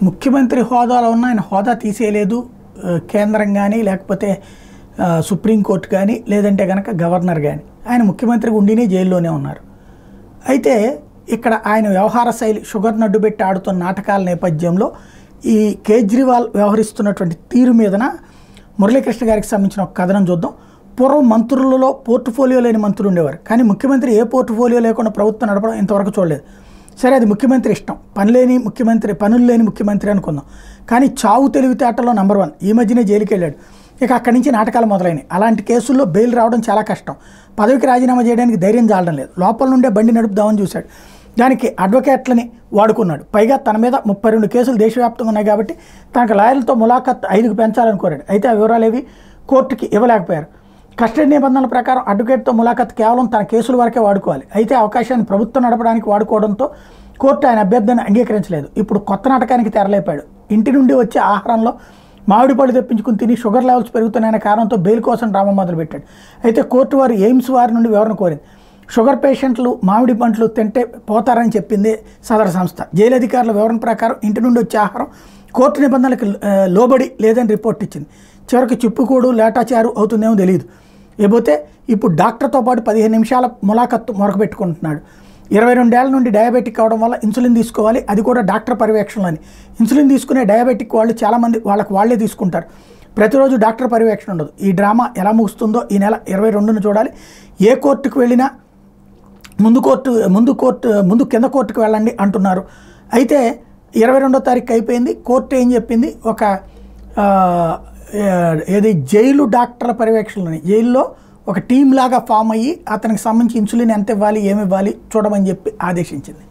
ముఖ్యమంత్రి హోదాలో ఉన్న ఆయన హోదా తీసేయలేదు కేంద్రం కానీ లేకపోతే సుప్రీంకోర్టు కానీ లేదంటే కనుక గవర్నర్ కానీ ఆయన ముఖ్యమంత్రిగా ఉండినే జైల్లోనే ఉన్నారు. అయితే ఇక్కడ ఆయన వ్యవహార శైలి షుగర్ నడ్డు పెట్టి ఆడుతున్న నాటకాల నేపథ్యంలో ఈ కేజ్రీవాల్ వ్యవహరిస్తున్నటువంటి తీరు మీదన మురళీకృష్ణ గారికి సంబంధించిన ఒక కథనం చూద్దాం. పూర్వం మంత్రులలో పోర్ట్ఫోలియో లేని మంత్రులు ఉండేవారు, కానీ ముఖ్యమంత్రి ఏ పోర్ట్ఫోలియో లేకుండా ప్రభుత్వం నడపడం ఇంతవరకు చూడలేదు. సరే, అది ముఖ్యమంత్రి ఇష్టం, పనులు లేని ముఖ్యమంత్రి అనుకుందాం. కానీ చావు తెలివితేటలో నెంబర్ 1. ఈ మధ్యనే జైలుకి వెళ్ళాడు. ఇక అక్కడి నుంచి నాటకాలు మొదలైనవి. అలాంటి కేసుల్లో బెయిల్ రావడం చాలా కష్టం. పదవికి రాజీనామా చేయడానికి ధైర్యం చాలడం లేదు. లోపల నుండే బండి నడుపుదామని చూశాడు. దానికి అడ్వకేట్లని వాడుకున్నాడు. పైగా తన మీద 32 కేసులు దేశవ్యాప్తంగా ఉన్నాయి కాబట్టి తనకు లాయర్లతో ములాఖత్ 5కు పెంచాలని కోరాడు. అయితే ఆ వివరాలు ఏవి కోర్టుకి ఇవ్వలేకపోయారు. కస్టడీ నిబంధనల ప్రకారం అడ్వకేట్తో ములాఖత్ కేవలం తన కేసుల వరకే వాడుకోవాలి. అయితే అవకాశాన్ని ప్రభుత్వం నడపడానికి వాడుకోవడంతో కోర్టు ఆయన అభ్యర్థిని అంగీకరించలేదు. ఇప్పుడు కొత్త నాటకానికి తెరలేపాడు. ఇంటి నుండి వచ్చే ఆహారంలో మామిడి పళ్ళు తెప్పించుకుని తిని షుగర్ లెవెల్స్ పెరుగుతున్నాయనే కారణంతో బెయిల్ కోసం డ్రామా మొదలుపెట్టాడు. అయితే కోర్టు వారు ఎయిమ్స్ వారి నుండి వివరణ కోరింది. షుగర్ పేషెంట్లు మామిడి పండ్లు తింటే పోతారని చెప్పింది సదరు సంస్థ. జైలు అధికారుల వివరణ ప్రకారం ఇంటి నుండి వచ్చే ఆహారం కోర్టు నిబంధనలకు లోబడి లేదని రిపోర్ట్ ఇచ్చింది. చివరికి చిప్పుకూడు లేటాచారు అవుతుందేమో తెలియదు. లేకపోతే ఇప్పుడు డాక్టర్తో పాటు 15 నిమిషాల ములాఖత్తు మొరకబెట్టుకుంటున్నాడు. 22 ఏళ్ల నుండి డయాబెటిక్ అవడం వల్ల ఇన్సులిన్ తీసుకోవాలి, అది కూడా డాక్టర్ పర్యవేక్షణలోని. ఇన్సులిన్ తీసుకునే డయాబెటిక్ వాళ్ళు చాలామంది వాళ్ళే తీసుకుంటారు. ప్రతిరోజు డాక్టర్ పర్యవేక్షణ ఉండదు. ఈ డ్రామా ఎలా ముగుస్తుందో ఈ నెల 22న చూడాలి. ఏ కోర్టుకు వెళ్ళినా ముందు కింద కోర్టుకు వెళ్ళండి అంటున్నారు. అయితే 22వ తారీఖు అయిపోయింది. కోర్టు ఏం చెప్పింది, ఒక జైలు డాక్టర్ల పర్యవేక్షణలోని జైల్లో ఒక టీం లాగా ఫామ్ అయ్యి అతనికి సంబంధించి ఇన్సులిన్ ఎంత ఇవ్వాలి ఏమి ఇవ్వాలి చూడమని చెప్పి ఆదేశించింది.